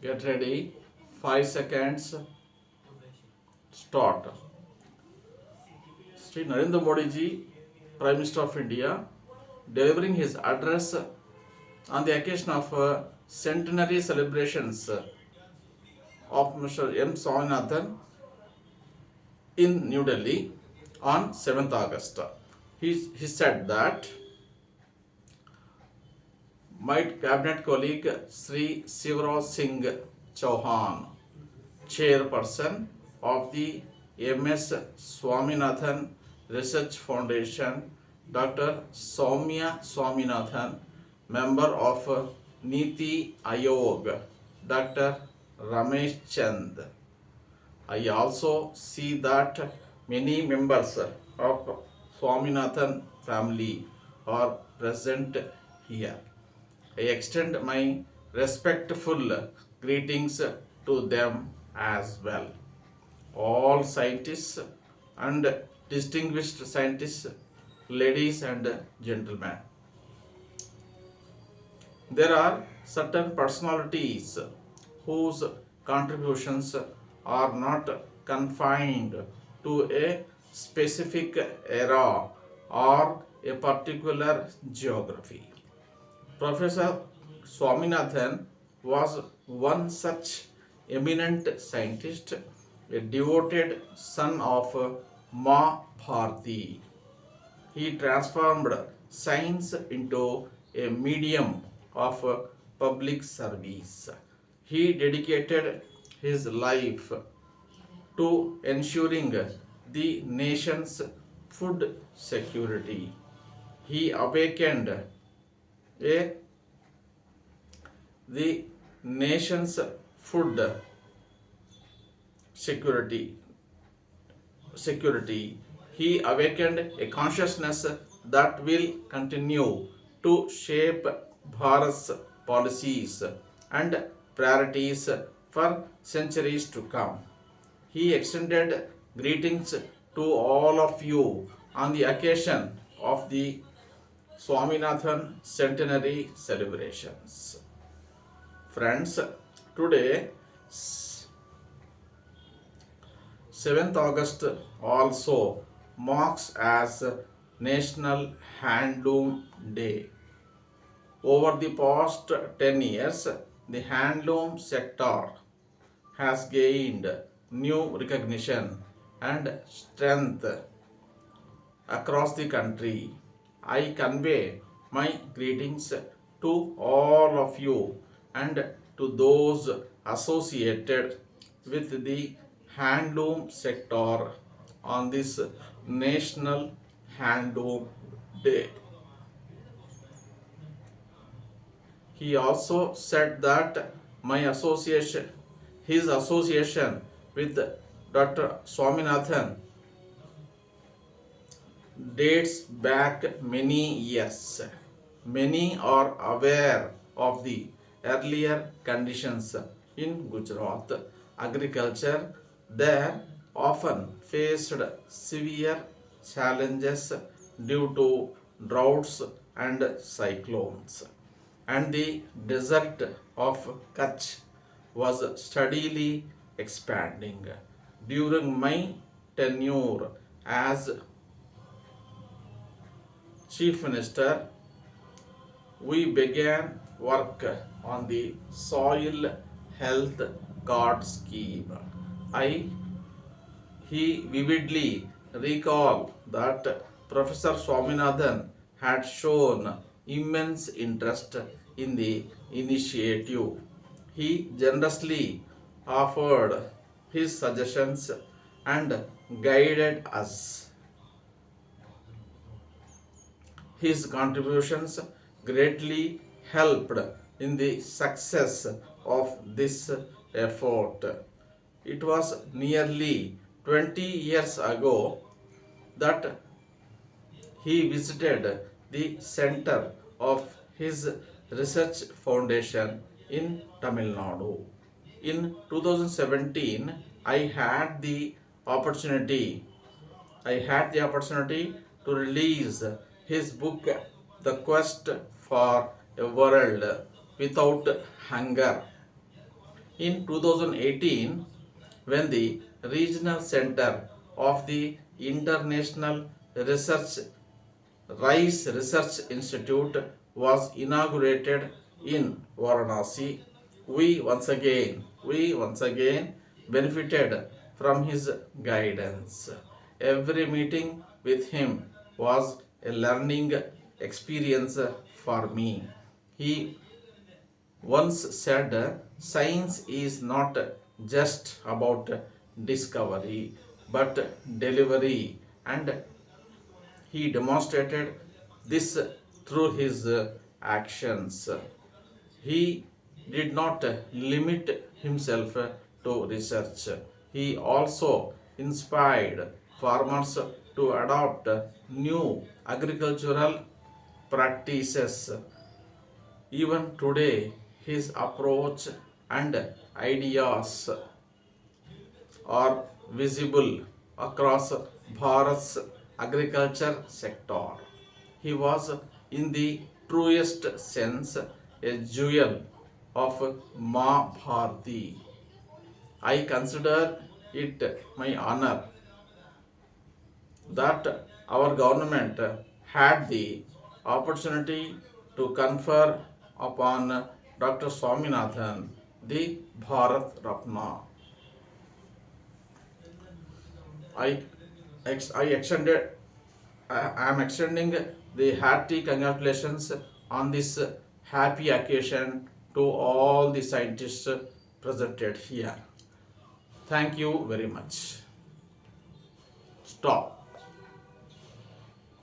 Get ready. 5 seconds. Start. Sri Narendra Modi ji, Prime Minister of India, delivering his address on the occasion of centenary celebrations of Mr. M. Swaminathan in New Delhi on 7th August. He said that my cabinet colleague Sri Shivraj Singh Chauhan, chairperson of the MS Swaminathan Research Foundation, Dr. Soumya Swaminathan, member of Niti Ayog, Dr. Ramesh Chand. I also see that many members of Swaminathan family are present here. I extend my respectful greetings to them as well. All scientists and distinguished scientists, ladies and gentlemen. There are certain personalities whose contributions are not confined to a specific era or a particular geography. Professor Swaminathan was one such eminent scientist, a devoted son of Ma Bharti. He transformed science into a medium of public service. He dedicated his life to ensuring the nation's food security. He awakened the nation's food security security. He awakened a consciousness that will continue to shape Bharat's policies and priorities for centuries to come. He extended greetings to all of you on the occasion of the Swaminathan centenary celebrations. Friends, today 7th August also marks as National Handloom Day. Over the past 10 years, the handloom sector has gained new recognition and strength across the country. I convey my greetings to all of you and to those associated with the handloom sector on this National Handloom Day. He also said that his association with Dr. Swaminathan dates back many years. Many are aware of the earlier conditions in Gujarat. Agriculture there often faced severe challenges due to droughts and cyclones, and the desert of Kutch was steadily expanding. During my tenure as Chief Minister, we began work on the soil health card scheme. I he vividly recalled that Professor Swaminathan had shown immense interest in the initiative. He generously offered his suggestions and guided us. His contributions greatly helped in the success of this effort. It was nearly 20 years ago that he visited the center of his research foundation in Tamil Nadu. In 2017, opportunity I had the opportunity to release his book The Quest for a World Without Hunger. In 2018, when the regional center of the International Research Rice Research Institute was inaugurated in Varanasi, we once again benefited from his guidance. Every meeting with him was a learning experience for me. He once said, science is not just about discovery but delivery, and he demonstrated this through his actions. He did not limit himself to research. He also inspired farmers to adopt new agricultural practices. Even today, his approach and ideas are visible across Bharat's agriculture sector. He was, in the truest sense, a jewel of Ma Bharati. I consider it my honor that our government had the opportunity to confer upon Dr. Swaminathan the Bharat Ratna. I, I extended I am extending the hearty congratulations on this happy occasion to all the scientists presented here. Thank you very much. Stop.